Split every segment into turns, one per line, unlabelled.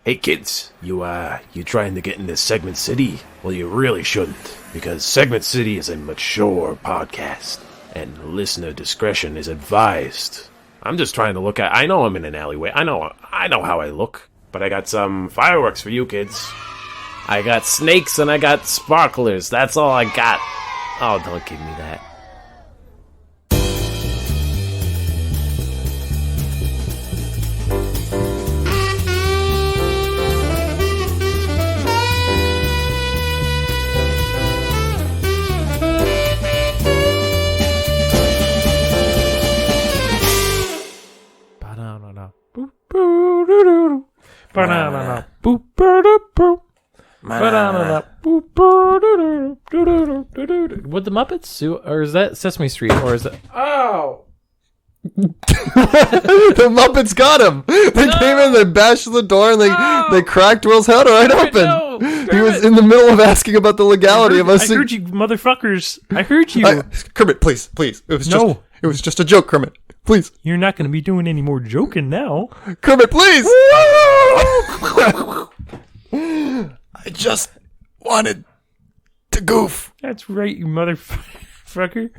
Hey kids, you trying to get into Segment City? Well, you really shouldn't, because Segment City is a mature podcast, and listener discretion is advised. I'm just trying to look at... I know I'm in an alleyway. I know how I look, but I got some fireworks for you kids. I got snakes and I got sparklers. That's all I got. Oh, don't give me that.
Would the Muppets, or is that Sesame Street, or is it? Oh,
the Muppets got him. They came in, they bashed the door, and they cracked Will's head right open.
No.
He was in the middle of asking about the legality of us.
I heard you, motherfuckers. I heard you.
Kermit, please. It was just a joke, Kermit. Please.
You're not going to be doing any more joking now.
Kermit, please. I just wanted to goof.
That's right, you motherfucker.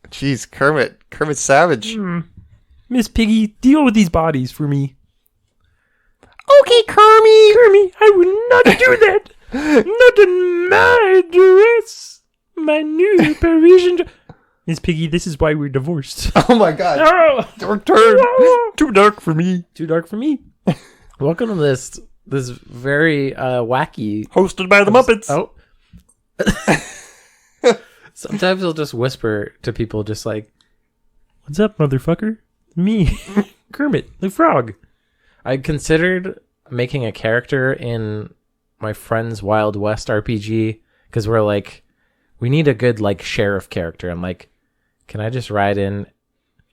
Jeez, Kermit's savage.
Miss Piggy, deal with these bodies for me.
Okay, Kermit,
I will not do that. Not in my dress. My new Parisian... Miss Piggy, this is why we're divorced.
Oh my god.
Oh.
Dark turn. Too dark for me.
Welcome to this very wacky...
Hosted by the Muppets.
Oh. Sometimes he'll just whisper to people just like, "What's up, motherfucker? Me, Kermit the Frog." I considered making a character in my friend's Wild West RPG because we're like, we need a good like sheriff character. I'm like, can I just ride in?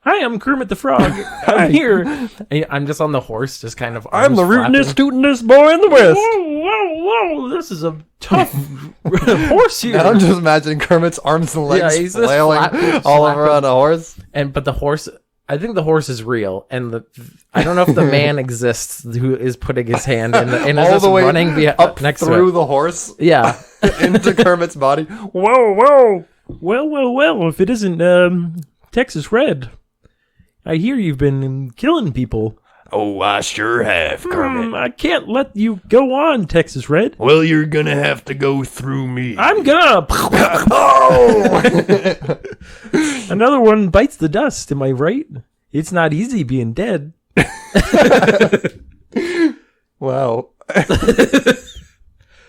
Hi, I'm Kermit the Frog. I'm here. I'm just on the horse, just kind of.
I'm the rootinest, tootinest boy in the West.
Whoa! This is a tough horse here.
Now I'm just imagining Kermit's arms and legs flailing all over on a horse.
But the horse, I think the horse is real, and I don't know if the man exists who is putting his hand in and is
all
just
the way
running
up
next
through
to
the horse.
Yeah,
into Kermit's body.
Whoa! Well! If it isn't Texas Red. I hear you've been killing people.
Oh, I sure have, Kermit.
I can't let you go on, Texas Red.
Well, you're gonna have to go through me.
I'm gonna...
Oh!
Another one bites the dust, am I right? It's not easy being dead.
Wow.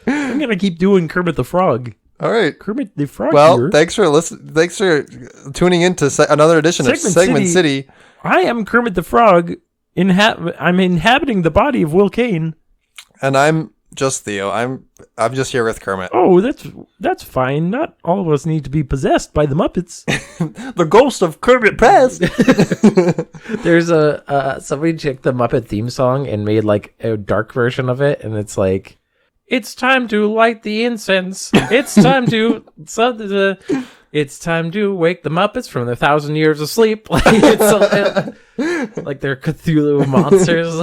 I'm gonna keep doing Kermit the Frog.
All right.
Kermit the Frog
Well,
here.
thanks for listening. Thanks for tuning in to another edition of Segment City.
I am Kermit the Frog. I'm inhabiting the body of Will Kane.
And I'm just Theo. I'm just here with Kermit.
Oh, that's fine. Not all of us need to be possessed by the Muppets.
The ghost of Kermit Past.
There's somebody took the Muppet theme song and made like a dark version of it, and it's like, it's time to light the incense. It's time to it's time to wake the Muppets from their 1,000 years of sleep. Like like they're Cthulhu monsters.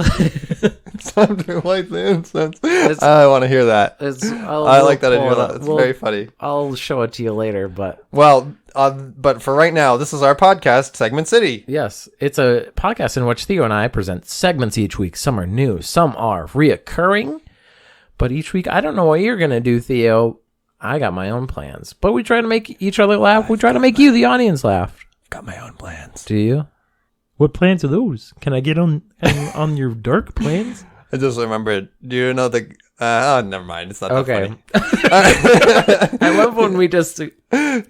It's time to light the incense. I want to hear that. I like that idea. It's very funny.
I'll show it to you later, but
but for right now, this is our podcast, Segment City.
Yes, it's a podcast in which Theo and I present segments each week. Some are new, some are reoccurring. But each week, I don't know what you're going to do, Theo. I got my own plans. But we try to make each other laugh. We try to make you, the audience, laugh.
Got my own plans.
Do you? What plans are those? Can I get on your dark plans?
I just remembered. Do you know the... never mind. It's not that funny.
I love when we just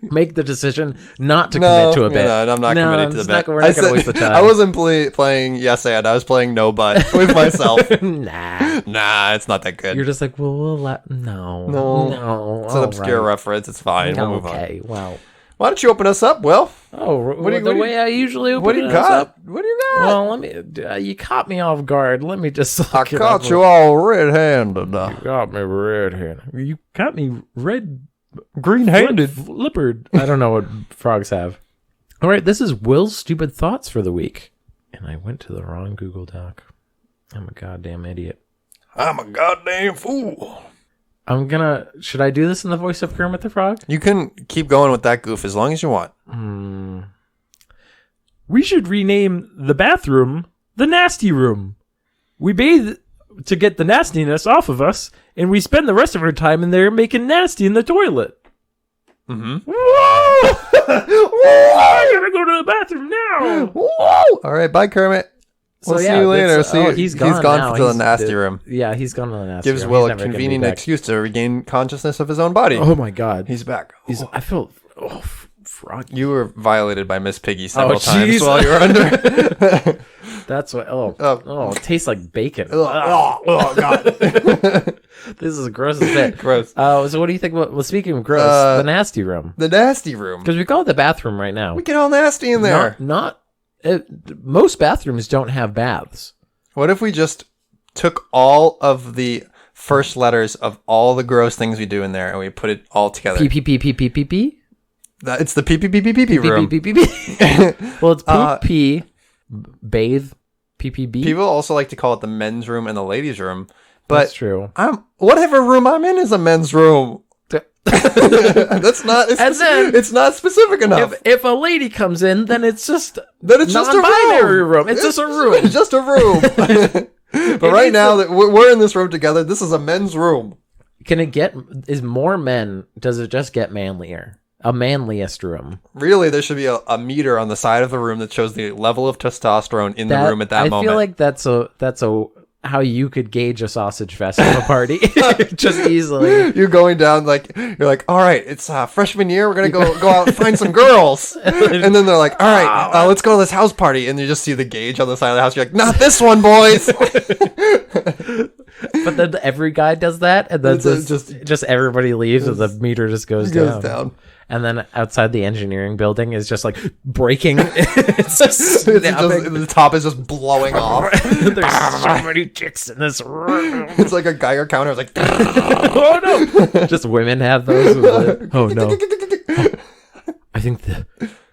make the decision not to commit to a bit.
No, I'm not committing to the bit.
We're not going to waste the time.
I wasn't playing Yes and. I was playing No But with myself. Nah, it's not that good.
You're just like, well, no.
It's an obscure reference. It's fine. We'll move on.
Okay, well.
Why don't you open us up, Will?
Oh, the way I usually open
what do you
us
got?
up.
What do you got?
Well, let me. You caught me off guard. Let me just.
I caught you all red-handed.
You got me red-handed. You caught me
green-handed.
Flippered. I don't know what frogs have. All right, this is Will's stupid thoughts for the week, and I went to the wrong Google Doc. I'm a goddamn idiot.
I'm a goddamn fool.
Should I do this in the voice of Kermit the Frog?
You can keep going with that goof as long as you want.
We should rename the bathroom the nasty room. We bathe to get the nastiness off of us, and we spend the rest of our time in there making nasty in the toilet.
Mm-hmm.
Whoa! I gotta go to the bathroom now.
Whoa! All right, bye, Kermit. We'll see you later.
He's gone
to the nasty room.
Yeah, he's gone to the nasty room.
Gives Will a convenient excuse to regain consciousness of his own body.
Oh my god.
He's back.
I feel... frog.
You were violated by Miss Piggy several times while you were under.
That's what... it tastes like bacon.
Oh god.
This is gross as shit.
Gross.
So what do you think about... Well, speaking of gross, the nasty room.
The nasty room.
Because we call it the bathroom right now.
We get all nasty in there.
Most bathrooms don't have baths.
What if we just took all of the first letters of all the gross things we do in there and we put it all together?
P.
It's the pee room.
Well, it's poop, pee, bathe, PPB.
People also like to call it the men's room and the ladies' room. But
that's true.
Whatever room I'm in is a men's room. That's not. It's not specific enough.
If a lady comes in, then it's just
a room.
It's just a room.
It's just a room. But right now that we're in this room together, this is a men's room.
Can it get? Is more men? Does it just get manlier? A manliest room.
Really, there should be a meter on the side of the room that shows the level of testosterone in the room at that moment.
I feel like that's a how you could gauge a sausage festival party just easily.
You're going down you're like, all right, it's freshman year. We're gonna go out and find some girls, and then they're like, all right, let's go to this house party, and you just see the gauge on the side of the house. You're like, not this one, boys.
But then every guy does that, and then just everybody leaves, and the meter just goes down. And then outside the engineering building is just like breaking.
The top is just blowing off.
There's so many chicks in this room.
It's like a Geiger counter. It's like,
oh no! Just women have those. Oh no! I think the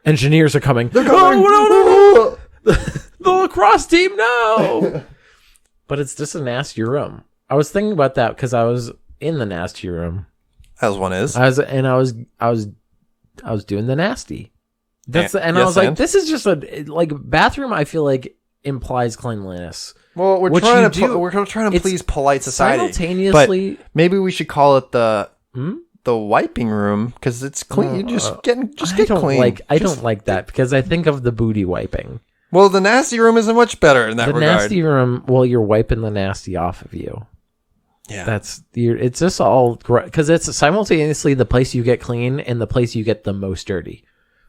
engineers are coming.
They're coming.
Oh no! The lacrosse team, no! But it's just a nasty room. I was thinking about that because I was in the nasty room.
As one is.
I was doing the nasty. I was like, this is just a bathroom. I feel like implies cleanliness.
Well, we're trying to please polite society.
Simultaneously,
but maybe we should call it the wiping room because it's clean. You just get clean.
I don't like that because I think of the booty wiping.
Well, the nasty room isn't much better in that regard.
The nasty room, you're wiping the nasty off of you.
Yeah,
it's just all because it's simultaneously the place you get clean and the place you get the most dirty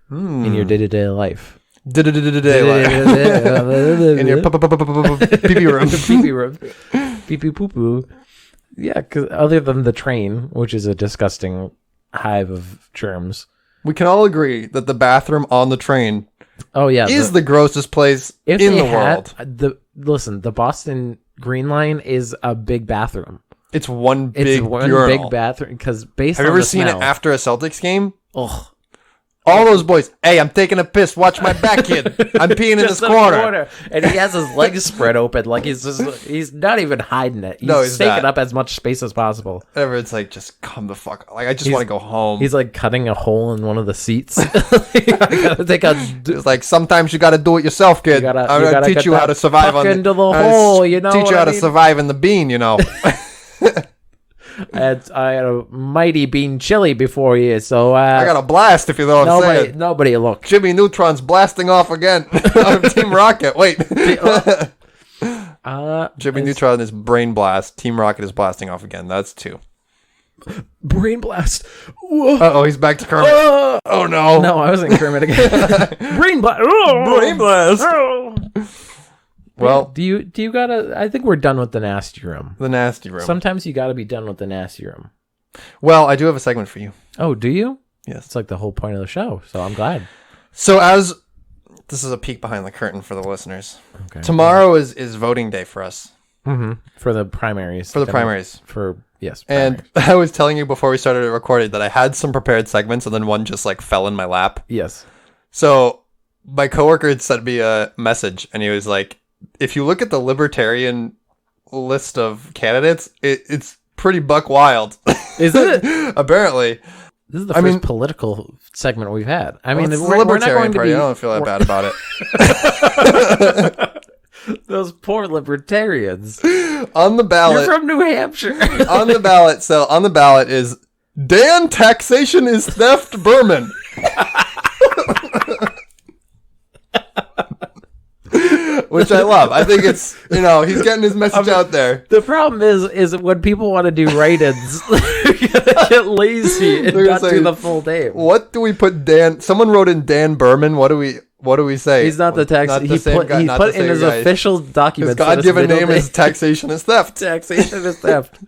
in your day-to-day life. In
your pee-pee room.
Pee-pee poo-poo. Yeah, because other than the train, which is a disgusting hive of germs,
we can all agree that the bathroom on the train is the grossest place in the world.
The Boston Green Line is a big bathroom.
It's one big
bathroom because based on
Have you ever
the
seen
smell,
it after a Celtics game?
Ugh.
All those boys, hey, I'm taking a piss. Watch my back, kid. I'm peeing in this corner.
And he has his legs spread open like he's not even hiding it. He's taking up as much space as possible.
Whatever, it's like, just come the fuck. Like, I just want to go home.
He's like cutting a hole in one of the seats. It's
like, sometimes you got to do it yourself, kid. I'm going to teach you how to survive
into the hole, you know.
Teach you how to survive in the bean, you know.
I had a mighty bean chili before you, so
I got a blast, if you know what I'm saying.
Nobody look.
Jimmy Neutron's blasting off again. Team Rocket. Wait. Jimmy Neutron is brain blast. Team Rocket is blasting off again. That's 2.
Brain blast.
Uh-oh, he's back to Kermit. Oh no.
No, I wasn't Kermit again. Brain blast.
Brain blast. Well,
do you gotta? I think we're done with the nasty room.
The nasty room.
Sometimes you gotta be done with the nasty room.
Well, I do have a segment for you.
Oh, do you?
Yes.
It's like the whole point of the show, so I'm glad.
So this is a peek behind the curtain for the listeners.
Okay.
Tomorrow is voting day for us.
Mm-hmm. For the primaries.
Primaries.
Yes.
And I was telling you before we started recording that I had some prepared segments and then one just like fell in my lap.
Yes.
So my coworker had sent me a message and he was like, if you look at the Libertarian list of candidates, it's pretty buck wild.
Is it?
Apparently.
This is the first political segment we've had. I mean,
it's the
we're not
Libertarian
going to
Party.
be...
I don't feel that bad about it.
Those poor libertarians.
On the ballot.
You're from New Hampshire.
On the ballot is Dan Taxation is Theft Vermin. Which I love. I think it's, he's getting his message out there.
The problem is when people want to do write-ins, they're gonna get lazy and not do the full name.
What do we put Dan? Someone wrote in Dan Berman. What do we say?
He's not the tax. He put in his official document.
His God-given name is Taxation is Theft.
Taxation is Theft.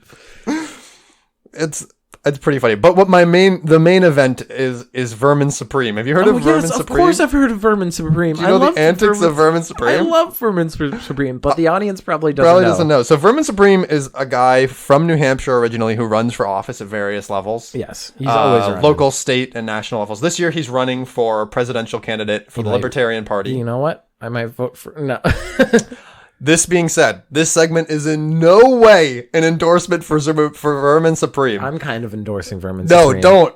It's pretty funny. But what the main event is Vermin Supreme. Have you heard of Vermin Supreme?
Of course I've heard of Vermin Supreme.
Do you know the antics of Vermin Supreme?
I love Vermin Supreme, but the audience probably doesn't know.
So Vermin Supreme is a guy from New Hampshire originally who runs for office at various levels.
Yes, he's always running.
Local, state, and national levels. This year he's running for presidential candidate for the Libertarian Party.
You know what? I might vote for... No.
This being said, this segment is in no way an endorsement for Vermin Supreme.
I'm kind of endorsing Vermin Supreme.
No, don't.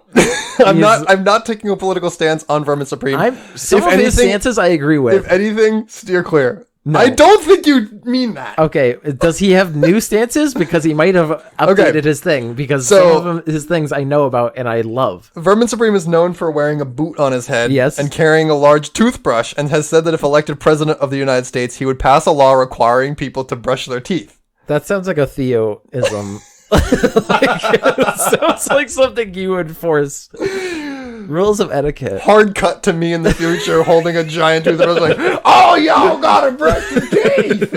I'm not taking a political stance on Vermin Supreme.
Some of his stances I agree with.
If anything, steer clear.
No.
I don't think you mean that.
Okay, does he have new stances? Because he might have updated his thing. Because some of his things I know about and I love.
Vermin Supreme is known for wearing a boot on his head
and
carrying a large toothbrush, and has said that if elected president of the United States, he would pass a law requiring people to brush their teeth.
That sounds like a Theo-ism. It sounds like something you would force. Rules of etiquette.
Hard cut to me in the future holding a giant toothbrush like, oh, y'all gotta brush your teeth.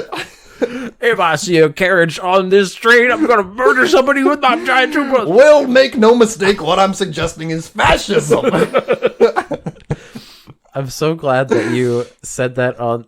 If I see a carriage on this street, I'm gonna murder somebody with my giant toothbrush.
Well, make no mistake, what I'm suggesting is fascism.
I'm so glad that you said that on...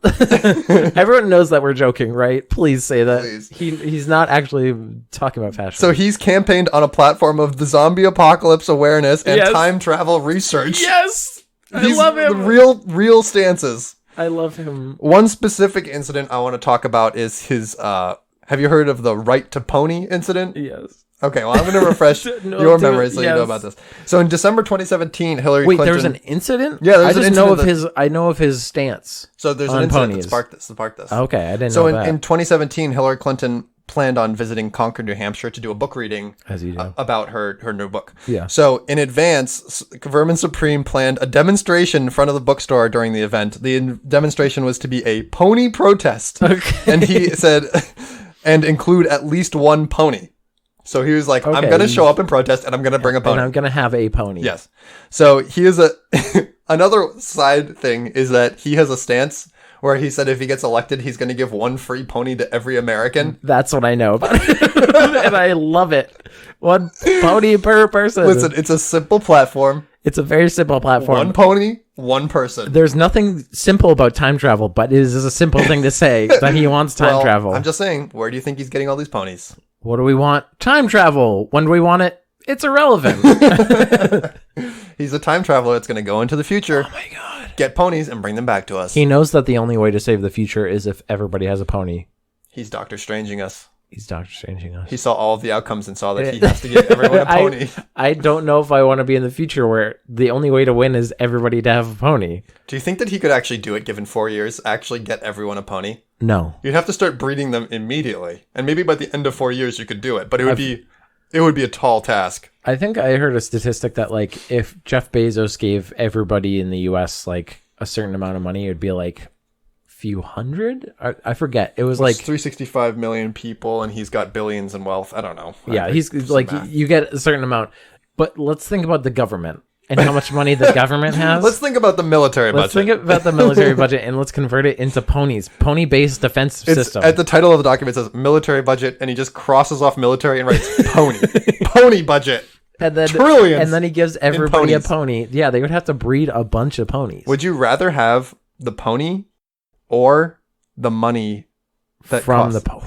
Everyone knows that we're joking, right? Please say that.
Please.
He's not actually talking about fashion.
So he's campaigned on a platform of the zombie apocalypse awareness and time travel research.
Yes! I love him!
The real stances.
I love him.
One specific incident I want to talk about is his... have you heard of the right to pony incident?
Yes.
Okay, well, I'm going to refresh your memory so you know about this. So in December 2017, Hillary Clinton...
Wait, there was an incident?
Yeah, there's an incident.
I know of his stance.
So there's an incident that sparked this.
Okay, I didn't
know
that.
So in 2017, Hillary Clinton planned on visiting Concord, New Hampshire to do a book reading about her new book.
Yeah.
So in advance, Vermin Supreme planned a demonstration in front of the bookstore during the event. The demonstration was to be a pony protest. Okay. And he said, and include at least one pony. So he was like, I'm going to show up and protest, and I'm going to bring a pony.
And I'm going to have a pony.
Yes. So he is another side thing is that he has a stance where he said if he gets elected, he's going to give one free pony to every American.
That's what I know about it. And I love it. One pony per person.
Listen, it's a simple platform.
It's a very simple platform.
One pony, one person.
There's nothing simple about time travel, but it is a simple thing to say that he wants time travel.
I'm just saying, where do you think he's getting all these ponies?
What do we want? Time travel. When do we want it? It's irrelevant.
He's a time traveler that's going to go into the future.
Oh my god.
Get ponies and bring them back to us.
He knows that the only way to save the future is if everybody has a pony.
He's Doctor Stranging us.
He's Doctor Stranging us.
He saw all of the outcomes and saw that he has to give everyone a pony.
I don't know if I want to be in the future where the only way to win is everybody to have a pony.
Do you think that he could actually do it given 4 years? Actually get everyone a pony?
No.
You'd have to start breeding them immediately. And maybe by the end of 4 years you could do it. But it would be a tall task.
I think I heard a statistic that like if Jeff Bezos gave everybody in the US like a certain amount of money, it would be like few hundred. I forget. It was like
365 million people, and he's got billions in wealth. I don't know.
Yeah, he's like you get a certain amount. But let's think about the government and how much money the government has.
Let's think about the military budget.
Let's think about the military budget and let's convert it into ponies. Pony-based defense system.
At the title of the document, it says military budget, and he just crosses off military and writes pony. Pony budget.
And then,
trillions.
And then he gives everybody a pony. Yeah, they would have to breed a bunch of ponies.
Would you rather have the pony or the money that
from
costs,
the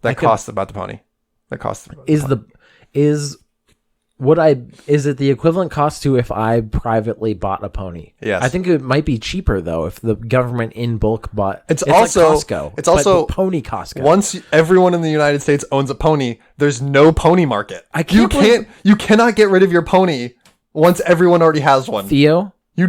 that costs about the pony? That costs
is is it the equivalent cost to if I privately bought a pony?
Yes.
I think it might be cheaper though if the government in bulk bought.
It's
like
also
Costco.
It's also
but pony Costco.
Once everyone in the United States owns a pony, there's no pony market. You cannot get rid of your pony once everyone already has one.
Theo,
You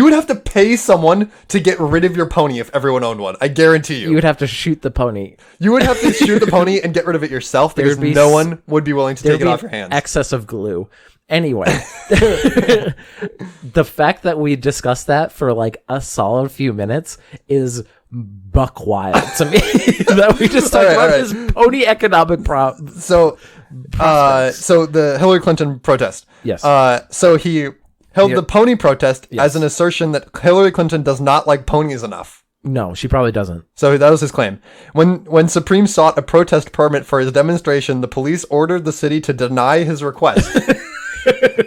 would have to pay someone to get rid of your pony if everyone owned one. I guarantee you.
you would have to shoot the pony.
You would have to shoot the pony and get rid of it yourself because
There'd be
no one would be willing to
There'd
take it
be
off your hands.
Excess of glue. Anyway, the fact that we discussed that for like a solid few minutes is buck wild to me. That we just talked about this pony economic problem.
So the Hillary Clinton protest.
Yes.
So he held the pony protest as an assertion that Hillary Clinton does not like ponies enough.
No, she probably doesn't.
So that was his claim. When Supreme sought a protest permit for his demonstration, the police ordered the city to deny his request.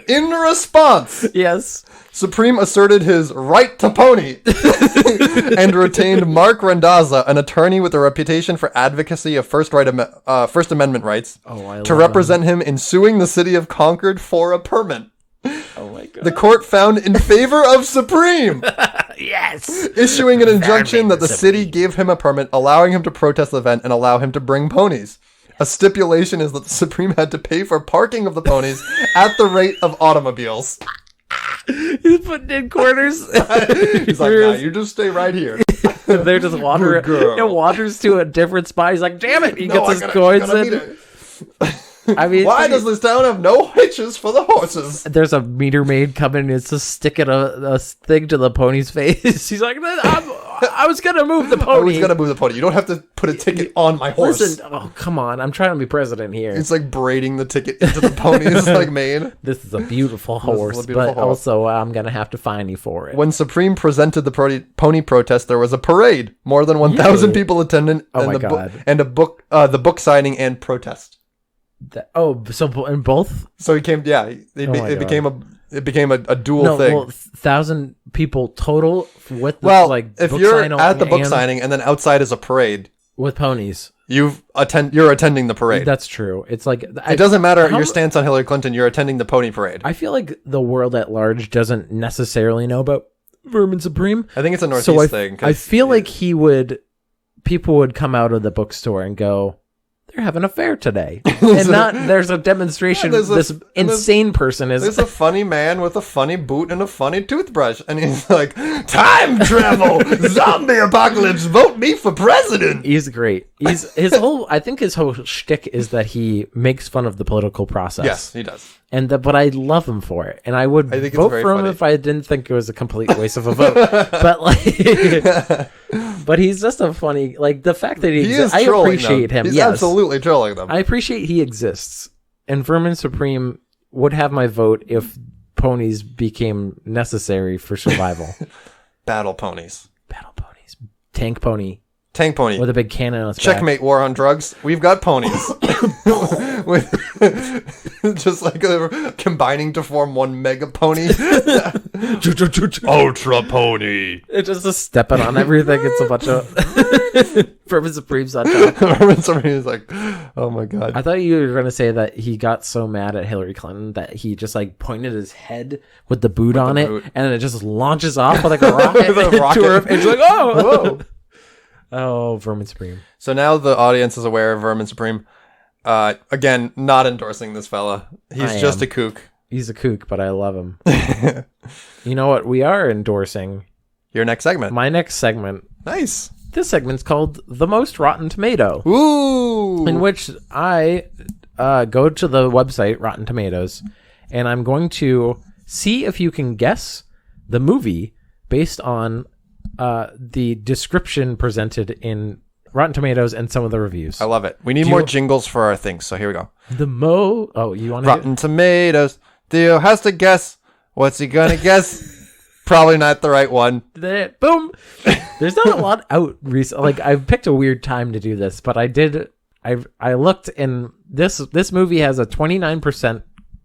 In response,
yes,
Supreme asserted his right to pony and retained Mark Randazza, an attorney with a reputation for advocacy of First Amendment rights, to represent him in suing the city of Concord for a permit.
Oh my god.
The court found in favor of Supreme.
Yes.
Issuing an injunction that the city gave him a permit, allowing him to protest the event and allow him to bring ponies. A stipulation is that the Supreme had to pay for parking of the ponies at the rate of automobiles.
He's putting in quarters.
He's like, nah, you just stay right here.
They're just wandering. It wanders to a different spot. He's like, damn it. He gets his coins in. I mean,
why does this town have no hitches for the horses?
There's a meter maid coming and it's just sticking a thing to the pony's face. He's like, I was going to move the pony.
I was going to move the pony. You don't have to put a ticket on my horse.
Listen, oh, come on. I'm trying to be president here.
It's like braiding the ticket into the pony's like mane.
This is a beautiful horse, but also I'm going to have to fine you for it.
When Supreme presented the pony protest, there was a parade. More than 1,000 people attended.
Oh my God.
And the book signing and protest.
So in both?
So he came, it became a dual thing.
1,000 people total with the,
if you're at the book signing and then outside is a parade
with ponies,
you're attending the parade.
That's true. It's like
it doesn't matter your stance on Hillary Clinton. You're attending the pony parade.
I feel like the world at large doesn't necessarily know about Vermin Supreme.
I think it's a Northeast thing.
I feel like people would come out of the bookstore and go, they're having a fair today, and there's a demonstration. This insane person is.
There's a funny man with a funny boot and a funny toothbrush, and he's like, "Time travel, zombie apocalypse, vote me for president."
He's great. I think his whole shtick is that he makes fun of the political process.
Yes, he does.
But I love him for it, and I would vote for him if I didn't think it was a complete waste of a vote. But he's just a funny, like the fact that he exists. I appreciate him.
He's absolutely trolling them.
I appreciate he exists, and Vermin Supreme would have my vote if ponies became necessary for survival.
Battle ponies,
tank pony with a big cannon on its
checkmate back. War on drugs. We've got ponies. Just like they're combining to form one mega pony. Ultra pony.
It's just a stepping on everything. It's a bunch of Vermin Supreme's on top.
Vermin Supreme is like, oh my god.
I thought you were going to say that he got so mad at Hillary Clinton that he just like pointed his head with the boot on it, and then it just launches off with like a rocket into her, and she's like, oh, whoa. Oh, Vermin Supreme. So
now the audience is aware of Vermin Supreme. Again, not endorsing this fella. He's just a kook.
He's a kook, but I love him. You know what? We are endorsing
your next segment.
My next segment.
Nice.
This segment's called The Most Rotten Tomato.
Ooh.
In which I go to the website, Rotten Tomatoes, and I'm going to see if you can guess the movie based on the description presented in Rotten Tomatoes and some of the reviews.
I love it. We need more jingles for our things, so here we go.
You want to
Rotten Tomatoes. Theo has to guess. What's he gonna guess? Probably not the right one.
Boom. There's not a lot out recently. Like I've picked a weird time to do this, but I did. I looked, and this movie has a 29%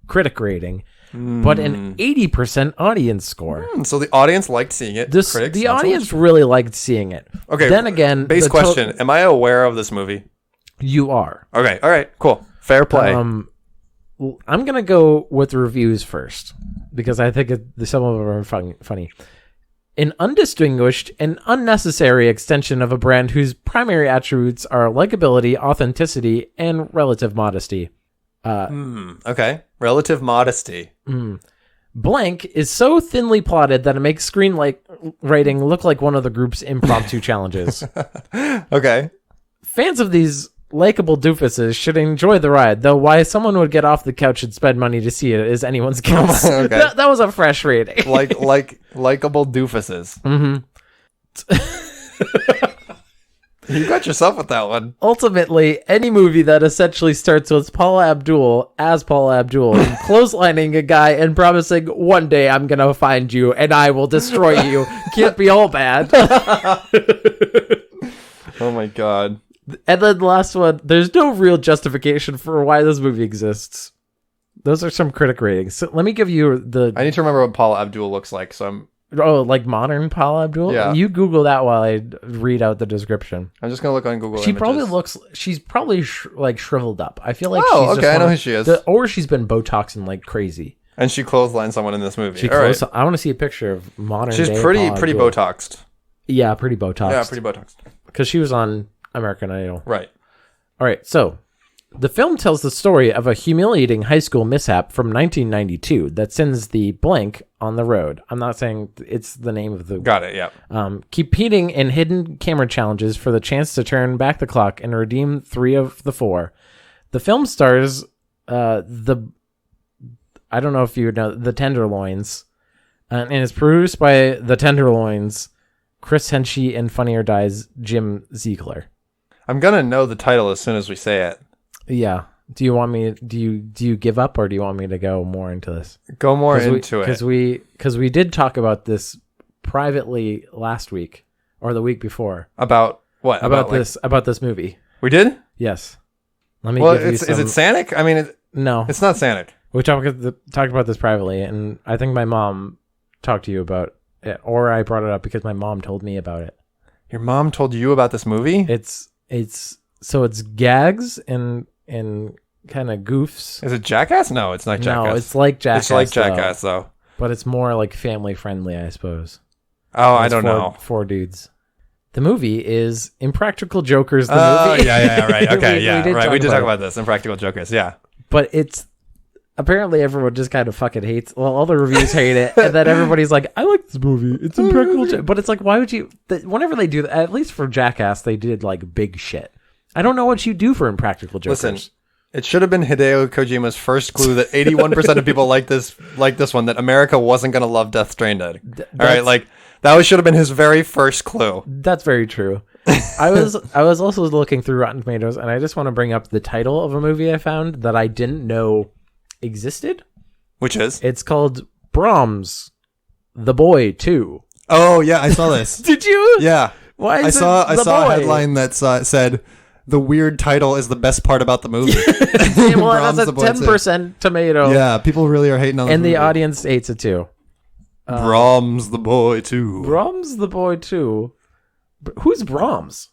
critic rating. But an 80% audience score.
So the audience liked seeing it.
The audience really liked seeing it.
Okay.
Then again,
base question: am I aware of this movie?
You are.
Okay. All right. Cool. Fair play.
I'm going to go with reviews first because I think some of them are funny. An undistinguished and unnecessary extension of a brand whose primary attributes are likability, authenticity, and relative modesty.
Okay. Relative modesty.
Blank is so thinly plotted that it makes screenwriting look like one of the group's impromptu challenges.
Okay.
Fans of these likable doofuses should enjoy the ride, though why someone would get off the couch and spend money to see it is anyone's guess.
Okay.
That was a fresh rating.
Likable doofuses. Mm-hmm. You got yourself with that one.
Ultimately, any movie that essentially starts with Paula Abdul clotheslining a guy and promising one day I'm gonna find you and I will destroy you can't be all bad.
Oh my god.
And then the last one, there's no real justification for why this movie exists. Those are some critic ratings. So let me give you
I need to remember what Paula Abdul looks like, so I'm...
Oh, like modern Paula Abdul?
Yeah.
You Google that while I read out the description.
I'm just going to look on Google
She
Images.
she's probably shriveled up. I feel like
Oh,
she's
okay, I know who she is.
Or she's been Botoxing like crazy.
And she clotheslined someone in this movie.
I want to see a picture of modern
She's
day
pretty
Paula Abdul.
Botoxed.
Yeah, pretty Botoxed.
Yeah, pretty Botoxed.
Because she was on American Idol.
Right.
All right, so the film tells the story of a humiliating high school mishap from 1992 that sends the blank on the road. I'm not saying it's the name of the...
Got it, yeah.
Competing in hidden camera challenges for the chance to turn back the clock and redeem 3 of the 4. The film stars I don't know if you know, the Tenderloins, and it's produced by the Tenderloins, Chris Henshey, and Funny or Die's Jim Ziegler.
I'm going to know the title as soon as we say it.
Yeah. Do you want me? Do you give up, or do you want me to go more into this?
Go more into it.
Because we did talk about this privately last week or the week before.
About what?
About this movie.
We did?
Yes. Let me.
Well,
give you some...
is it Sanic? I mean,
no,
it's not Sanic.
We talked about this privately, and I think my mom talked to you about it, or I brought it up because my mom told me about it.
Your mom told you about this movie?
It's gags and kind of goofs.
Is it Jackass? No, it's not Jackass.
No, it's like Jackass.
It's like Jackass, though.
But it's more like family friendly, I suppose.
Oh, I don't know.
4 dudes. The movie is Impractical Jokers, the movie.
Yeah, right. Okay,
we
did talk about this. Impractical Jokers, yeah.
But it's... Apparently everyone just kind of fucking hates... Well, all the reviews hate it. And then everybody's like, I like this movie. It's Impractical But it's like, why would you... Whenever they do that, at least for Jackass, they did like big shit. I don't know what you do for Impractical Jokers.
Listen, it should have been Hideo Kojima's first clue that 81% of people like this one, that America wasn't going to love Death Stranding. All right, like, that should have been his very first clue.
That's very true. I was also looking through Rotten Tomatoes, and I just want to bring up the title of a movie I found that I didn't know existed.
Which is?
It's called Brahms, The Boy 2.
Oh, yeah, I saw this.
Did you?
Yeah.
Why is
I saw a headline that said, the weird title is the best part about the movie.
Well, it has a 10% tomato.
Yeah, people really are hating on
and the
movie.
audience hates it too.
Brahms the Boy 2.
Brahms the Boy 2. Who's Brahms?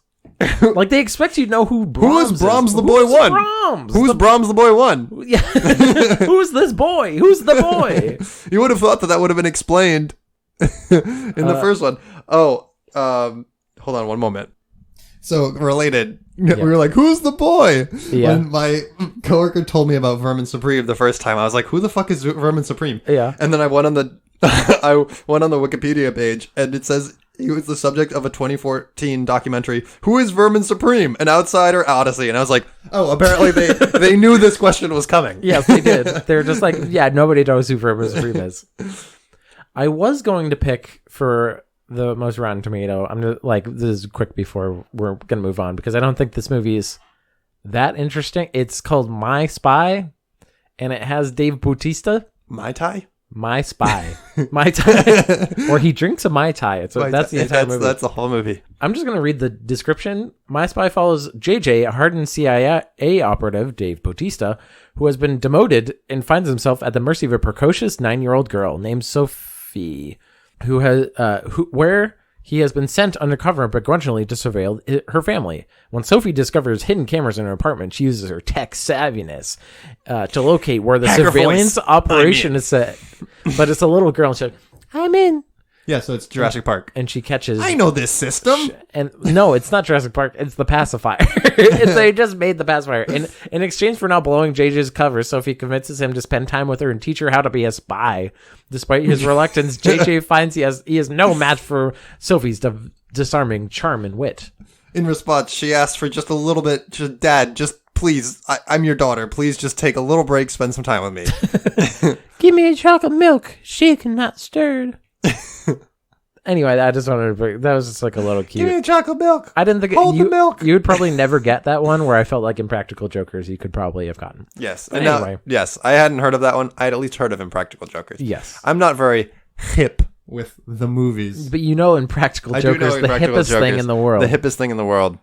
Like, they expect you to know who Brahms
Who is Brahms
is.
the Boy 1?
Brahms?
Who's Brahms the Boy 1?
Yeah. Who's this boy? Who's the boy?
You would have thought that would have been explained in the first one. Oh, hold on one moment. So, related. Yeah. We were like, who's the boy?
Yeah.
When my coworker told me about Vermin Supreme the first time, I was like, who the fuck is Vermin Supreme?
Yeah.
And then I went on the Wikipedia page, and it says he was the subject of a 2014 documentary, Who is Vermin Supreme? An Outsider Odyssey. And I was like, oh, apparently they knew this question was coming.
Yes, they did. They were just like, yeah, nobody knows who Vermin Supreme is. I was going to pick for the most Rotten Tomato. I'm just like, this is quick before we're gonna move on, because I don't think this movie is that interesting. It's called My Spy, and it has Dave Bautista.
My Spy,
Mai Tai, or he drinks a Mai Tai. That's the entire movie.
That's the whole movie.
I'm just gonna read the description. My Spy follows JJ, a hardened CIA operative, Dave Bautista, who has been demoted and finds himself at the mercy of a precocious 9-year-old girl named Sophie, where He has been sent undercover begrudgingly to surveil her family. When Sophie discovers hidden cameras in her apartment, she uses her tech savviness to locate where the
Hacker
surveillance
voice.
operation is set. But it's a little girl, and she's like, I'm in.
Yeah, so it's Jurassic Park.
And she catches...
I know this system.
And no, it's not Jurassic Park. It's the pacifier. They just made the pacifier. In exchange for not blowing JJ's cover, Sophie convinces him to spend time with her and teach her how to be a spy. Despite his reluctance, JJ finds he is no match for Sophie's disarming charm and wit.
In response, she asks for just a little bit. Just, Dad, just please, I'm your daughter. Please just take a little break, spend some time with me.
Give me a chocolate milk, shaken, not stirred. Anyway, I just wanted to bring, that was just like a little cute.
Give me a chocolate milk.
I didn't think
Hold the milk.
You would probably never get that one where I felt like Impractical Jokers you could probably have gotten.
Yes.
But
And
anyway.
yes, I hadn't heard of that one. I had at least heard of Impractical Jokers.
Yes.
I'm not very hip with the movies.
But you know Impractical
I do
Jokers,
know
the
Impractical
hippest thing
Jokers,
in the world.
The hippest thing in the world.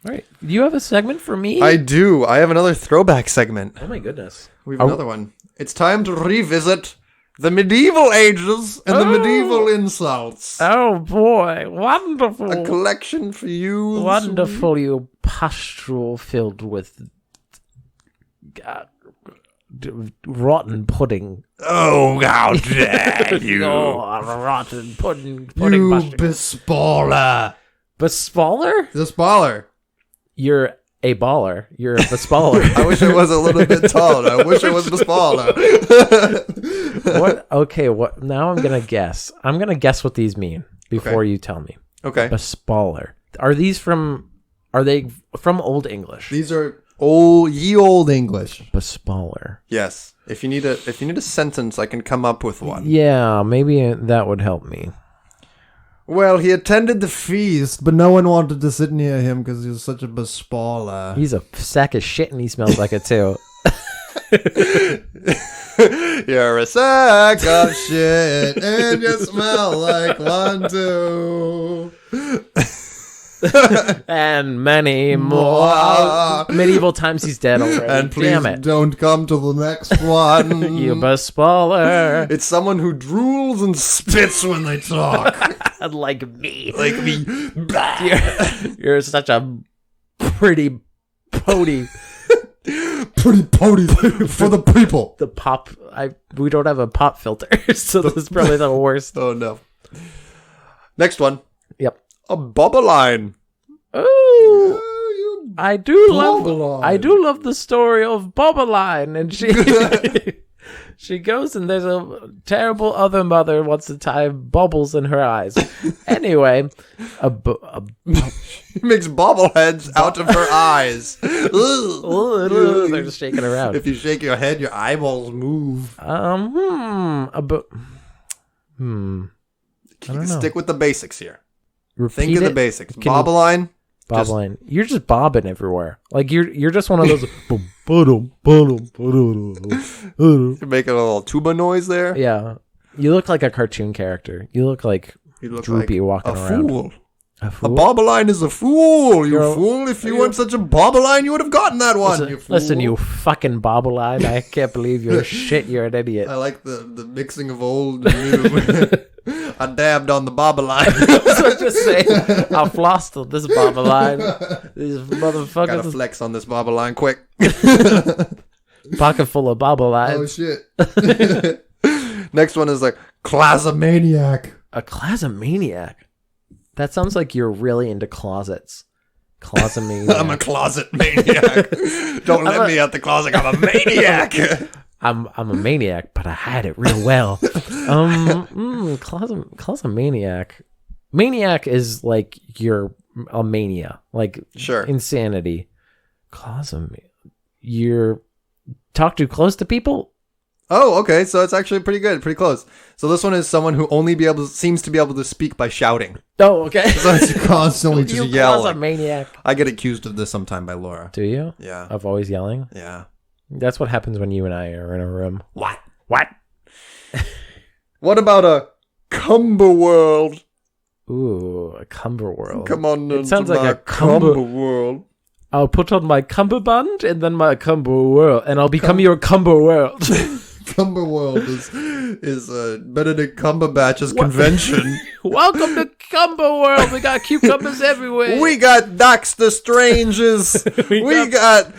All right. Do you have a segment for me?
I do. I have another throwback segment.
Oh my goodness.
We have another one. It's time to revisit the medieval ages and the medieval insults.
Oh boy. Wonderful.
A collection for you.
Wonderful, you pustule filled with rotten pudding.
Oh, how dare you.
Oh, rotten pudding
You
pustule.
bespaller.
Bespaller?
The spaller.
You're a baller. You're a bespaller.
I wish I was a little bit taller. I wish I was bespaller.
What? Okay, what? Now I'm going to guess. I'm going to guess what these mean before
Okay.
you tell me.
Okay.
Bespaller. Are they from Old English?
These are ye old English.
Bespaller.
Yes. If you need a sentence, I can come up with one.
Yeah, maybe that would help me.
Well, he attended the feast, but no one wanted to sit near him because he was such a bespaller.
He's a sack of shit and he smells like it too.
You're a sack of shit and you smell like one too.
And many more. Medieval times he's dead already.
And please
Damn it.
don't come to the next one.
You bespaller.
It's someone who drools and spits when they talk.
Like me.
Like me.
You're such a pretty pony.
Pretty pony for the people.
The pop. We don't have a pop filter, so this is probably the worst.
Oh no. Next one.
Yep.
A boboline.
Ooh. I do
Boboline.
love the story of Boboline, and she goes and there's a terrible other mother wants to tie bubbles in her eyes. Anyway,
He makes bobbleheads out of her eyes.
they're just shaking around.
If you shake your head, your eyeballs move. Stick with the basics here. Think of the basics. Boboline.
Boboline. You're just bobbing everywhere. Like you're just one of those.
You're making a little tuba noise there.
Yeah. You look like a cartoon character. You look like Droopy
like
walking
a
around.
Fool.
A
A
fool?
boboline is a fool. You
You're-
fool. If you weren't such a boboline, you would have gotten that one. You fool.
Listen, you fucking Boboline. I can't believe you're shit. You're an idiot.
I like the mixing of old and new. I dabbed on the boboline.
So just say, I flossed on this Boboline. These motherfuckers.
Gotta flex on this boboline quick.
Pocket full of Bobolines.
Oh shit. Next one is like Clasomaniac.
A Clasomaniac. That sounds like you're really into closets. Closemaniac.
I'm a closet maniac. Don't let me out the closet. I'm a maniac.
I'm a maniac, but I hide it real well. Closomaniac. Maniac is like you're a mania, like
Sure.
insanity. You're talk too close to people.
Oh, okay. So it's actually pretty good. Pretty close. So this one is someone who seems to be able to speak by shouting.
Oh, okay.
So it's constantly just
You
yelling.
Closomaniac.
I get accused of this sometime by Laura.
Do you?
Yeah.
Of always yelling?
Yeah.
That's what happens when you and I are in a room.
What?
What?
What about a Cumberworld?
Ooh, a Cumberworld.
Come on,
It sounds like a
Cumberworld.
I'll put on my cummerbund and then my Cumberworld, and I'll become your Cumberworld.
Cumberworld is Benedict Cumberbatch's convention.
Welcome to Cumberworld. We got cucumbers everywhere.
We got Doctor Stranges. we got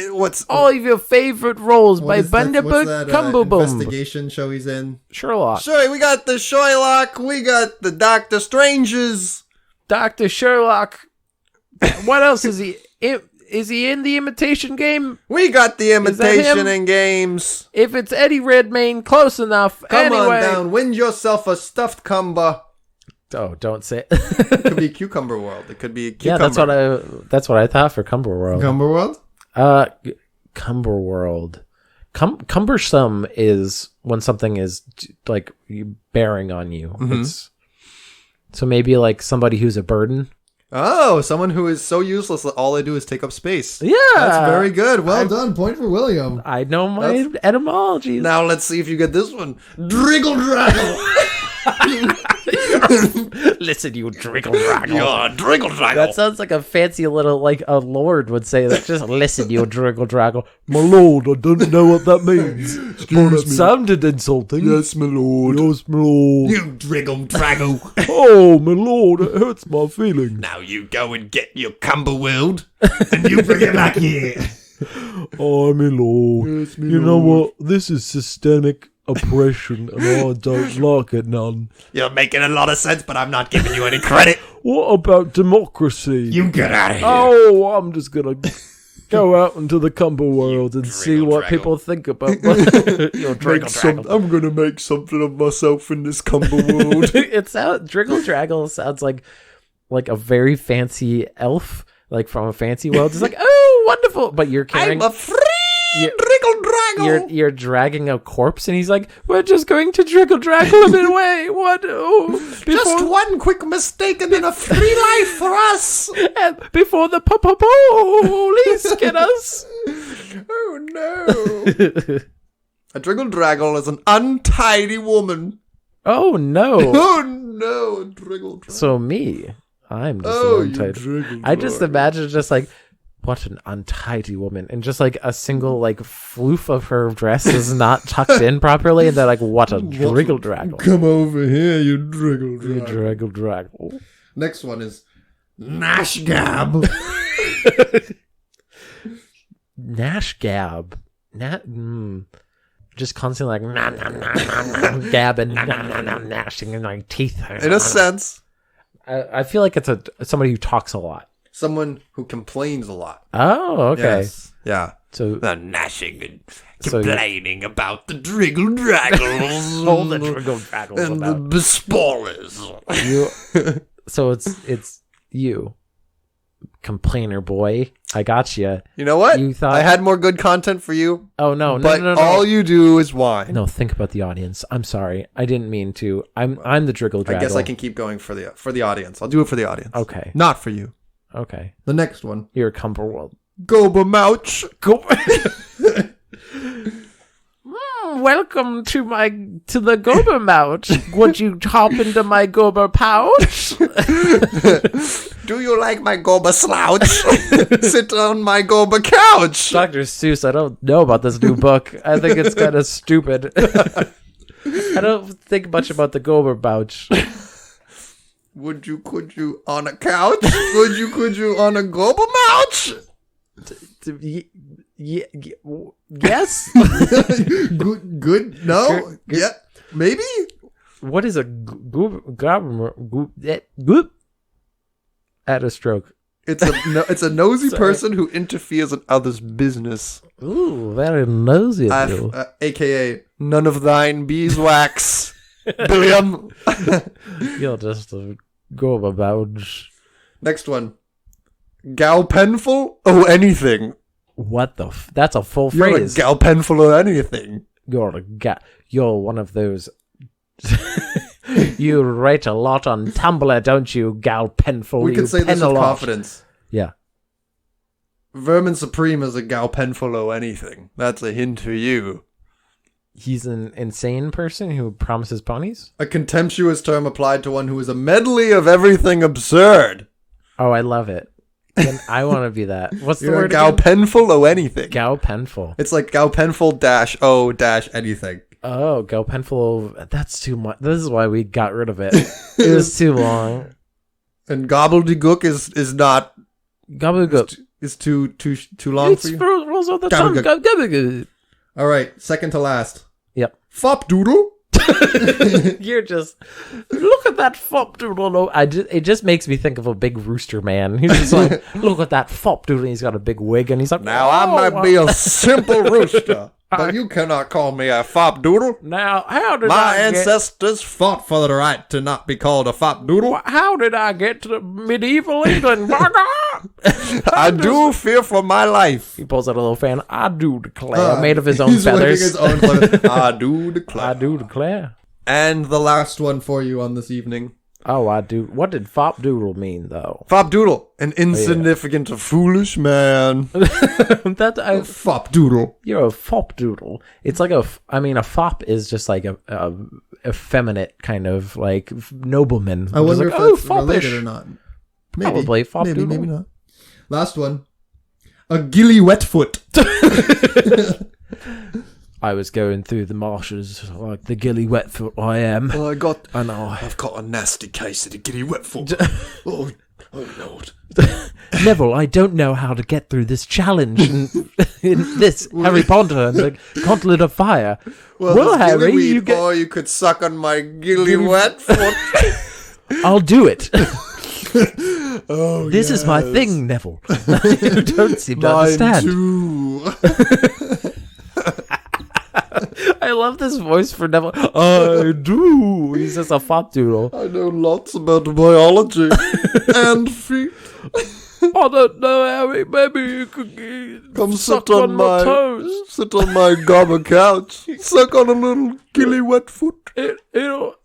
what's
all of your favorite roles by Benedict Cumberbatch.
Investigation show he's in?
Sherlock.
Sure, we got the Sherlock. We got the Doctor Stranges.
Dr. Sherlock. What else is he? Is he in the Imitation Game?
We got the Imitation in games.
If it's Eddie Redmayne, close enough.
Come
anyway.
on down. Win yourself a stuffed cumber.
Oh, don't say it.
It could be Cucumber World. It could be Cucumber.
Yeah, that's what I thought for Cumberworld.
Cumberworld?
Cumberworld. Cumbersome is when something is like bearing on you.
Mm-hmm.
So maybe like somebody who's a burden.
Oh, someone who is so useless that all they do is take up space.
Yeah.
That's very good. Well done. Point for William.
I know my etymology.
Now let's see if you get this one. Driggle Draggle.
Listen, you Driggle Draggle.
You're Driggle Draggle.
That sounds like a fancy little, like a lord would say that. Just listen, you Driggle Draggle. My lord, I don't know what that means. But it sounded insulting.
Yes, my lord.
Yes, my lord.
You Driggle Draggle.
Oh, my lord, it hurts my feelings.
Now you go and get your Cumberworld, and you bring it back here.
Oh, my lord.
Yes, my
you know
lord.
what? This is systemic oppression, and I don't like it none.
You're making a lot of sense, but I'm not giving you any credit.
What about democracy?
You get out of here.
Oh, I'm just gonna go out into the Cumberworld and see what people think about your Driggle Draggle.
I'm gonna make something of myself in this Cumberworld.
Driggle Draggle sounds like a very fancy elf, like from a fancy world. It's like, oh, wonderful, but you're carrying.
I'm a free Driggle Draggle.
You're dragging a corpse, and he's like, "We're just going to Driggle Draggle him away." What? Oh,
just one quick mistake and then a free life for us.
And before the police get us.
Oh no! A Driggle Draggle is an untidy woman.
Oh no!
Oh no! A Driggle Draggle.
So me, I'm just
Oh,
an
you
untidy.
Driggle
I just
Draggle.
imagine just like. What an untidy woman. And just like a single like floof of her dress is not tucked in properly. And they're like, what a Driggle Draggle.
Come over here, you Driggle
You
Draggle.
Driggle Draggle.
Next one is Nash Gab.
Nash Gab. Just constantly like gabbing, gnashing in my teeth.
In a sense,
I feel like it's somebody who talks a lot.
someone who complains a lot.
Oh, okay.
Yes. Yeah.
So
The gnashing and
So you-
complaining about the Driggle Draggles.
all the Driggle Draggles
and the
about
Bespoilers.
you. So it's you, complainer boy. I got you.
You know what?
You thought-
I had more good content for you,
Oh no,
but
no.
all you do is whine.
No, think about the audience. I'm sorry. I didn't mean to. I'm the Driggle Draggle.
I guess I can keep going for the audience. I'll do it for the audience.
Okay.
Not for you.
Okay.
The next one.
You're Cumberworld.
Goba-mouch.
Go. Welcome to the Gober Mouch. Would you hop into my Gober pouch?
Do you like my Goba slouch? Sit on my Goba couch.
Dr. Seuss, I don't know about this new book. I think it's kind of stupid. I don't think much about the Gober pouch.
Could you on a couch? Could you on a Goba mouch?
Yes.
Good. No. Yeah. Maybe.
What is a goop? At a stroke.
It's a nosy
Sorry.
person who interferes in others' business.
Ooh, very nosy of you.
AKA none of thine beeswax. Billiam.
You're just a Gober pouch.
Next one. Galpenful? Oh, anything.
What the? That's a full
You're a
phrase.
galpenful or anything.
You're one of those. You write a lot on Tumblr, don't you, Gal Penful?
We
you
could say
pen
this
a
with
lot.
confidence.
Yeah.
Vermin Supreme is a galpenful or anything. That's a hint for you.
He's an insane person who promises ponies?
A contemptuous term applied to one who is a medley of everything absurd.
Oh, I love it. And I want to be that. What's the
You're a
word again?
galpenful or anything.
Gal Penful.
It's like galpenful -o- anything.
Oh, go penful of... That's too much. This is why we got rid of it. It was too long.
And gobbledygook is not...
Gobbledygook.
Is too long for you?
It's rules of the sun. Gobbledygook.
All right, second to last.
Yep.
Fopdoodle.
You're just... Look at that Fopdoodle. It just makes me think of a big rooster man. He's just like, look at that Fopdoodle. He's got a big wig and he's like...
Now, I might be a simple rooster, but you cannot call me a Fopdoodle.
Now, how did
My ancestors fought for the right to not be called a Fopdoodle.
How did I get to medieval England?
I do fear for my life.
He pulls out a little fan. I do declare. Made of his own feathers.
His own feathers. I do declare.
I do declare.
And the last one for you on this evening.
Oh, I do. What did Fopdoodle mean, though?
Fopdoodle, an insignificant, foolish man. Fopdoodle.
You're a Fopdoodle. It's like a fop is just like a effeminate kind of like nobleman.
I wonder
like,
if that's related or not. Maybe.
Probably Fopdoodle.
Maybe not. Last one. A Gilly-wet-foot.
I was going through the marshes like the Gilly-wet-foot I am.
Well, I've got a nasty case of the Gilly-wet-foot. oh Lord.
Neville, I don't know how to get through this challenge in this Harry Potter and the Gauntlet of Fire.
Well, Harry, you could suck on my Gilly-wet-foot.
I'll do it. This is my thing, Neville. You don't seem to understand.
Too.
I love this voice for Neville. I do. He's just a Fopdoodle.
I know lots about biology and feet.
I don't know, Harry. Maybe you could
come
suck on my toes.
Sit on my gobber couch. Suck on a little Gilly-wet-foot.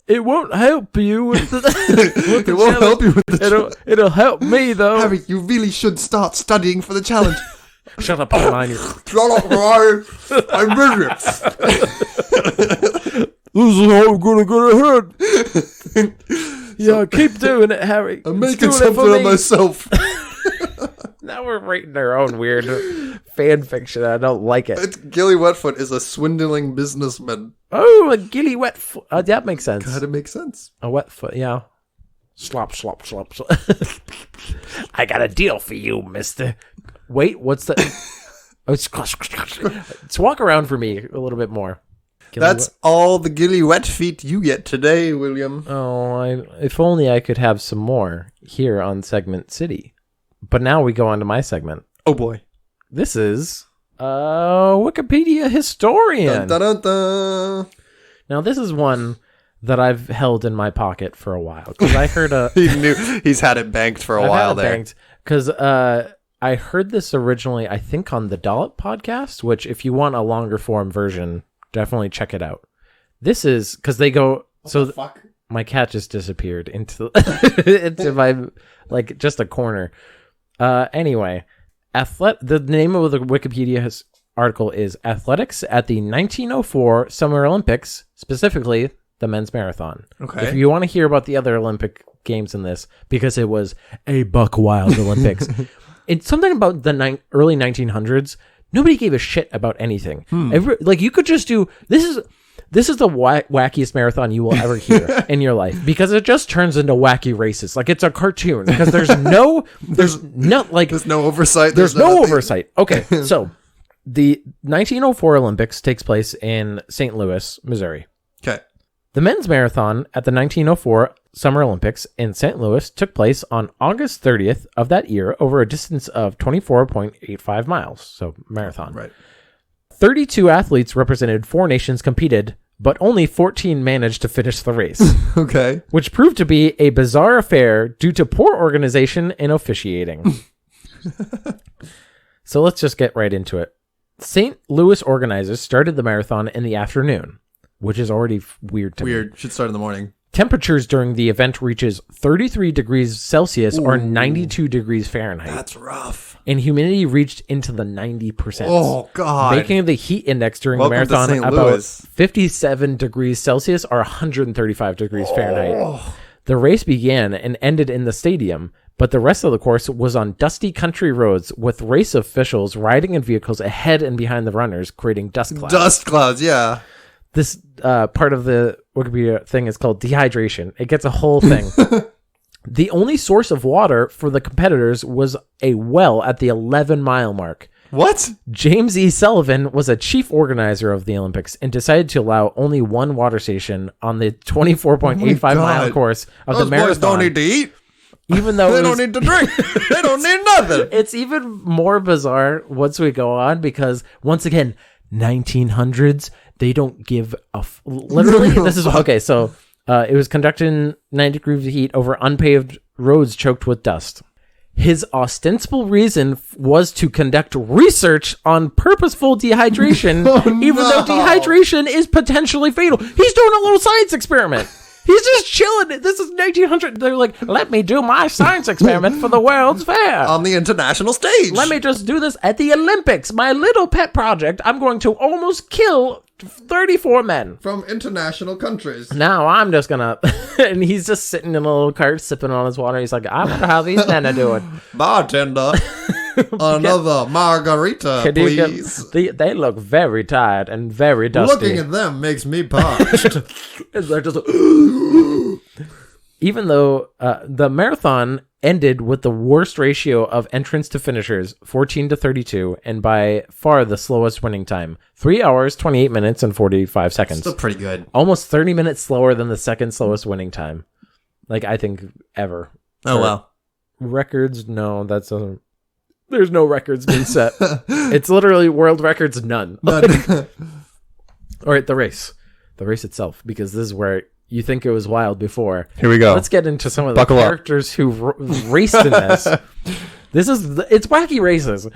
It won't help you with the
it won't help you with the challenge.
It'll help me, though.
Harry, you really should start studying for the challenge.
Shut up, Hermione.
Shut up, Hermione. I'm busy.
This is how I'm gonna get ahead. Yeah, keep doing it, Harry.
I'm making something of myself.
Now we're writing our own weird fan fiction. I don't like it.
Gilly-wet-foot is a swindling businessman.
Oh, a Gilly-wet-foot. That makes sense.
Gotta make sense.
A wet foot, yeah. Slop, slop, slop, slop. I got a deal for you, mister. Wait, what's the... Let's walk around for me a little bit more.
That's all the Gilly-wet feet you get today, William.
Oh, if only I could have some more here on Segment City. But now we go on to my segment.
Oh, boy.
This is Wikipedia Historian.
Dun, dun, dun, dun.
Now, this is one that I've held in my pocket for a while. Because I heard
he's had it banked for a while there.
Because I heard this originally, I think, on the Dollop podcast, which if you want a longer form version, definitely check it out. This is because they go...
Fuck?
My cat just disappeared into my, like, just a corner. Anyway, the name of the Wikipedia article is Athletics at the 1904 Summer Olympics, specifically the men's marathon.
Okay.
If you want to hear about the other Olympic games in this, because it was a buck wild Olympics. It's something about the early 1900s. Nobody gave a shit about anything. You could just do... This is the wackiest marathon you will ever hear in your life, because it just turns into wacky races. Like, it's a cartoon, because there's no
oversight.
There's no oversight. Okay, so the 1904 Olympics takes place in St. Louis, Missouri.
Okay.
The men's marathon at the 1904 Summer Olympics in St. Louis took place on August 30th of that year over a distance of 24.85 miles. So marathon.
Right.
32 athletes represented 4 nations competed, but only 14 managed to finish the race.
Okay.
Which proved to be a bizarre affair due to poor organization and officiating. So let's just get right into it. St. Louis organizers started the marathon in the afternoon, which is already weird to me.
Weird. Should start in the morning.
Temperatures during the event reaches 33 degrees Celsius or 92 degrees Fahrenheit.
That's rough.
And humidity reached into the 90%.
Oh, God.
Making the heat index during the marathon about 57 degrees Celsius or 135 degrees Fahrenheit. The race began and ended in the stadium, but the rest of the course was on dusty country roads with race officials riding in vehicles ahead and behind the runners, creating dust clouds.
Dust clouds, yeah.
this part of the Wikipedia thing is called dehydration. It gets a whole thing. The only source of water for the competitors was a well at the 11-mile mark.
What?
James E. Sullivan was a chief organizer of the Olympics and decided to allow only one water station on the 24.85-mile course of the marathon.
Those boys don't need to eat.
Even though
they don't need to drink. They don't need nothing.
It's even more bizarre once we go on because, once again, 1900s, they don't give a... Literally, this is... Okay, so it was conducted in 90 degrees of heat over unpaved roads choked with dust. His ostensible reason was to conduct research on purposeful dehydration, even though dehydration is potentially fatal. He's doing a little science experiment. He's just chilling. This is 1900. They're like, let me do my science experiment for the World's Fair.
On the international stage.
Let me just do this at the Olympics. My little pet project. I'm going to almost kill 34 men.
From international countries.
Now I'm just going to... And he's just sitting in a little cart sipping on his water. He's like, I wonder how these men are doing.
Bartender. Another margarita, please.
They look very tired and very dusty.
Looking at them makes me parched.
They're just even though the marathon ended with the worst ratio of entrants to finishers, 14-32, and by far the slowest winning time, 3 hours, 28 minutes, and 45 seconds.
Still pretty good.
Almost 30 minutes slower than the second slowest winning time. Like, I think, ever.
Oh, well.
Records? No, that doesn't... There's no records being set. It's literally world records, none. All right, the race. The race itself, because this is where you think it was wild before.
Here we go.
Let's get into some of the characters who raced in this. It's wacky races.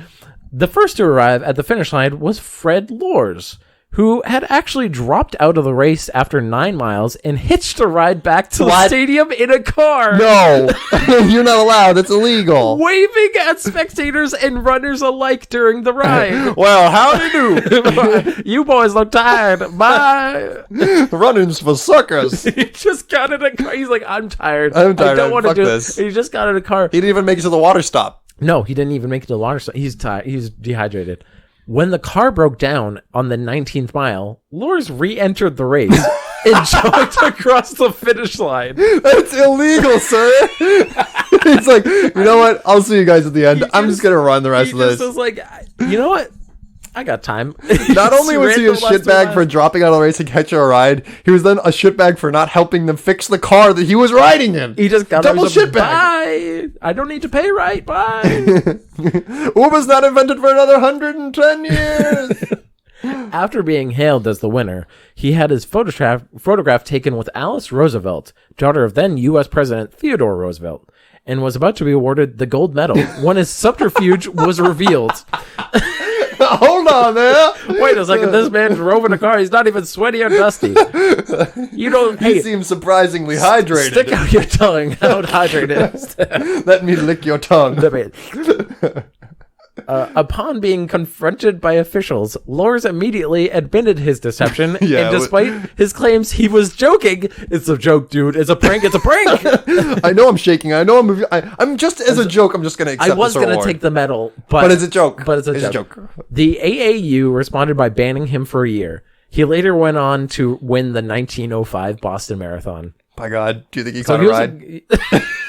The first to arrive at the finish line was Fred Lors, who had actually dropped out of the race after 9 miles and hitched a ride back to the stadium in a car.
No, you're not allowed. That's illegal.
Waving at spectators and runners alike during the ride.
Well, howdy do.
You boys look tired. Bye.
Running's for suckers.
He just got in a car. He's like, I'm tired.
I don't
want to do
this.
He just got in a car.
He didn't even make it to the water stop.
No, he didn't even make it to the water stop. He's tired. He's dehydrated. When the car broke down on the 19th mile, Lors re-entered the race and jogged across the finish line.
That's illegal, sir. He's like, you know what? I'll see you guys at the end. I'm just going to run the rest of this.
He was like, you know what? I got time.
Not only was he a shitbag for dropping out of the race to catch a ride, he was then a shitbag for not helping them fix the car that he was riding in.
He just got
double shitbag.
Bye. I don't need to pay right. Bye.
Uber's not invented for another 110 years.
After being hailed as the winner, he had his photograph taken with Alice Roosevelt, daughter of then U.S. President Theodore Roosevelt, and was about to be awarded the gold medal when his subterfuge was revealed.
Hold on there.
Wait a second. This man drove in a car. He's not even sweaty or dusty. You don't.
He seems surprisingly hydrated.
Stick out your tongue. How hydrated?
Let me lick your tongue.
Upon being confronted by officials, Lors immediately admitted his deception, and despite his claims he was joking, it's a joke, dude. It's a prank. It's a prank.
I know I'm shaking. I know I'm just as a joke. I'm just going to accept.
I was going to take the medal, but
it's a joke.
But it's a joke. The AAU responded by banning him for a year. He later went on to win the 1905 Boston Marathon.
By God, do you think he caught a ride?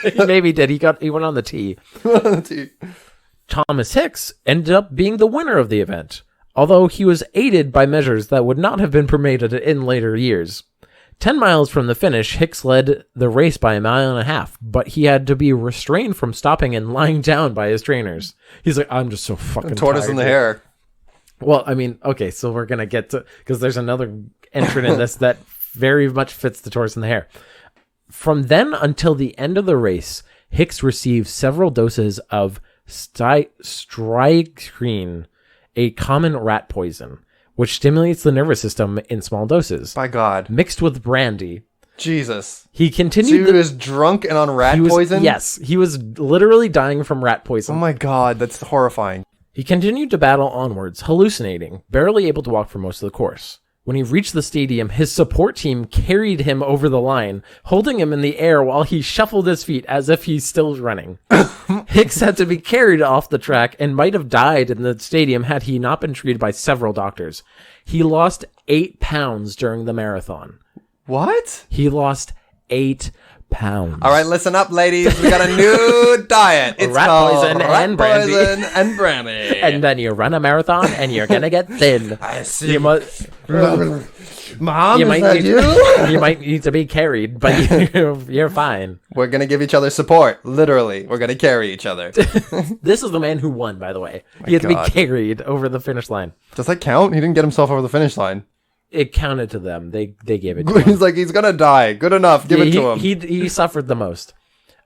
He maybe did. He went on the tee. Thomas Hicks ended up being the winner of the event, although he was aided by measures that would not have been permitted in later years. 10 miles from the finish, Hicks led the race by 1.5 miles, but he had to be restrained from stopping and lying down by his trainers. He's like, I'm just so fucking
tortoise
tired.
in the hair.
Well, I mean, okay, so we're going to get to... Because there's another entrant in this that very much fits the tortoise in the hair. From then until the end of the race, Hicks received several doses of strychnine, a common rat poison, which stimulates the nervous system in small doses.
By God.
Mixed with brandy.
Jesus.
He continued...
So he was drunk and on rat poison?
Yes. He was literally dying from rat poison.
Oh my God, that's horrifying.
He continued to battle onwards, hallucinating, barely able to walk for most of the course. When he reached the stadium, his support team carried him over the line, holding him in the air while he shuffled his feet as if he's still running. Hicks had to be carried off the track and might have died in the stadium had he not been treated by several doctors. He lost 8 pounds during the marathon.
What?
He lost 8 pounds.
All right, listen up, ladies. We got a new diet. It's
rat
called
poison
rat
and brandy.
poison and brandy.
And then you run a marathon and you're gonna get thin.
I see.
You must,
Mom,
you
is
might
that
need,
you?
you might need to be carried, but you're fine.
We're going to give each other support. Literally. We're going to carry each other.
This is the man who won, by the way. He had to
God.
be carried over the finish line.
Does that count? He didn't get himself over the finish line.
It counted to them. They gave it to him.
He's like, he's going to die. Good enough. Give it to him.
He suffered the most.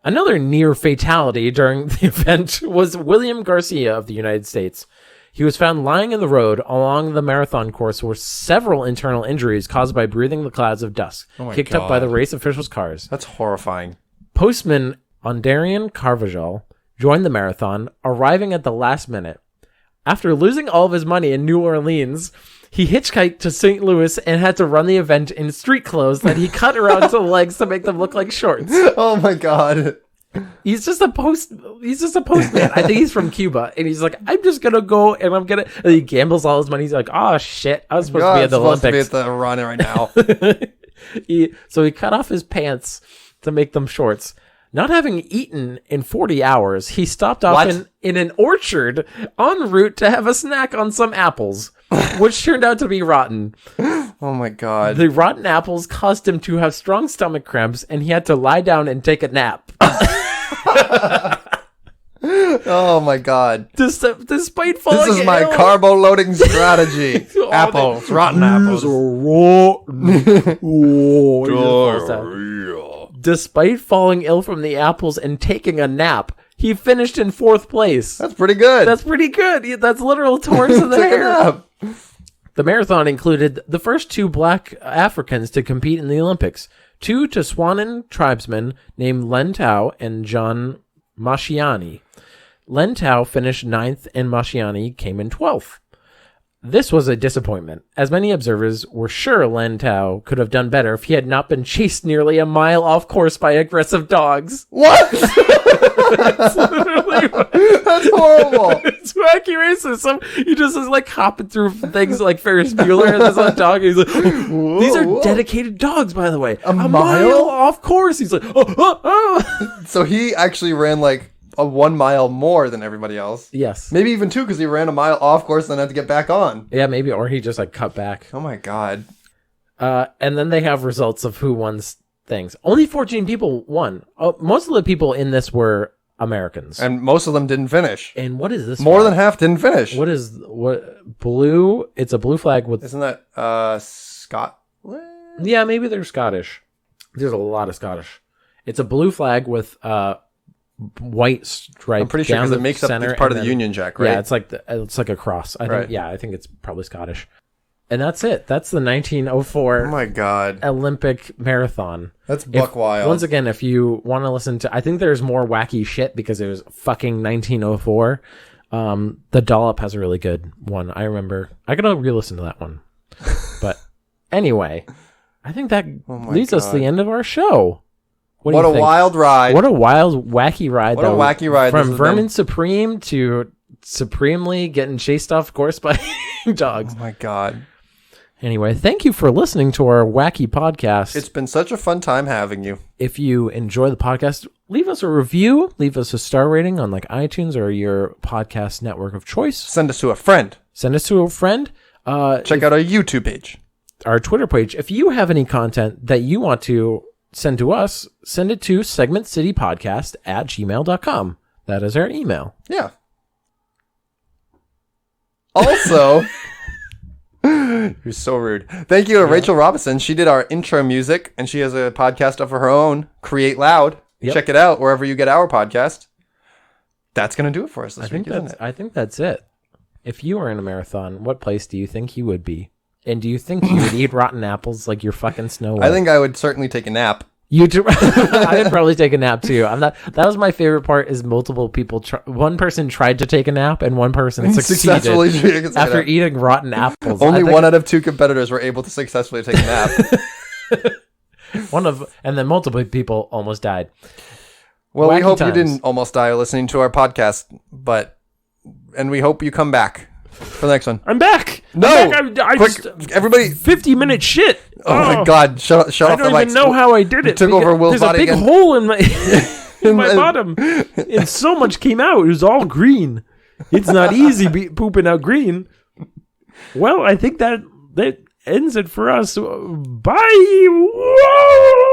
Another near fatality during the event was William Garcia of the United States. He was found lying in the road along the marathon course with several internal injuries caused by breathing the clouds of dust, kicked up by the race officials' cars.
That's horrifying.
Postman Ondarian Carvajal joined the marathon, arriving at the last minute. After losing all of his money in New Orleans, he hitchhiked to St. Louis and had to run the event in street clothes that he cut around his legs to make them look like shorts.
Oh my God.
He's just a postman. I think he's from Cuba, and he's like, I'm just gonna go and and he gambles all his money. He's like, oh shit, I was supposed to be at the Olympics.
To be at the run right now.
So he cut off his pants to make them shorts. Not having eaten in 40 hours, he stopped off in an orchard en route to have a snack on some apples, which turned out to be rotten.
Oh my God.
The rotten apples caused him to have strong stomach cramps, and he had to lie down and take a nap.
Oh my God.
Despite falling
This is my
ill,
carbo loading strategy. Apples, rotten apples.
Despite falling ill from the apples and taking a nap, he finished in 4th place.
That's pretty good.
That's pretty good. That's literal torts of the
Take a
hair.
nap.
The marathon included the first 2 black Africans to compete in the Olympics. 2 Tswanan tribesmen named Len Tao and John Mashiani. Len Tao finished 9th and Mashiani came in 12th. This was a disappointment, as many observers were sure Len Tao could have done better if he had not been chased nearly a mile off course by aggressive dogs.
What?
That's
horrible.
It's wacky racism. He just is like hopping through things like Ferris Bueller and this other dog. And he's like, these are dedicated dogs, by the way. A mile off course. He's like, oh.
So he actually ran like a 1 mile more than everybody else.
Yes.
Maybe even 2 because he ran a mile off course and then had to get back on.
Yeah, maybe. Or he just like cut back.
Oh my God.
And then they have results of who won things. Only 14 people won. Most of the people in this were Americans.
And most of them didn't finish.
And what is this?
More than half didn't finish.
What blue? It's a blue flag with.
Isn't that Scotland?
Yeah, maybe they're Scottish. There's a lot of Scottish. It's a blue flag with white stripe.
I'm pretty sure because it makes up it's part of the Union Jack, right?
Yeah, it's like a cross. I think. Yeah, I think it's probably Scottish. And that's it. That's the 1904.
Oh my God.
Olympic marathon.
That's buck wild.
Once again, if you want to listen to, I think there's more wacky shit because it was fucking 1904. The Dollop has a really good one. I remember. I gotta re-listen to that one. But anyway, I think that leads us to the end of our show.
What a wild ride.
What a wild, wacky ride.
What a wacky ride.
From Vermin Supreme to supremely getting chased off course by dogs.
Oh my God.
Anyway, thank you for listening to our wacky podcast.
It's been such a fun time having you.
If you enjoy the podcast, leave us a review, leave us a star rating on like iTunes or your podcast network of choice.
Send us to a friend.
Check
out our YouTube page.
Our Twitter page. If you have any content that you want to send to us, send it to segmentcitypodcast@gmail.com. That is our email.
Yeah. Also, you're so rude. Thank you to Rachel Robinson. She did our intro music, and she has a podcast of her own, Create Loud.
Yep.
Check it out wherever you get our podcast. That's going to do it for us this week, isn't it?
I think that's it. If you were in a marathon, what place do you think you would be? And do you think you would eat rotten apples like you're fucking Snow White?
I think I would certainly take a nap.
YouTube. I would probably take a nap too. I'm not. That was my favorite part. Is multiple people. One person tried to take a nap, and one person successfully after eating rotten apples.
Only 1 out of 2 competitors were able to successfully take a nap.
And then multiple people almost died.
Well,
Wacky
we hope
times.
you didn't almost die listening to our podcast, and we hope you come back for the next one.
I'm back.
No,
I'm back. I
quick,
just,
everybody!
50-minute shit.
Oh my God! Shut off the mics.
I don't even know how I did it.
Took over Will's
There's a
body
big
again.
hole in my in my bottom, and so much came out. It was all green. It's not easy pooping out green. Well, I think that ends it for us. Bye. Whoa!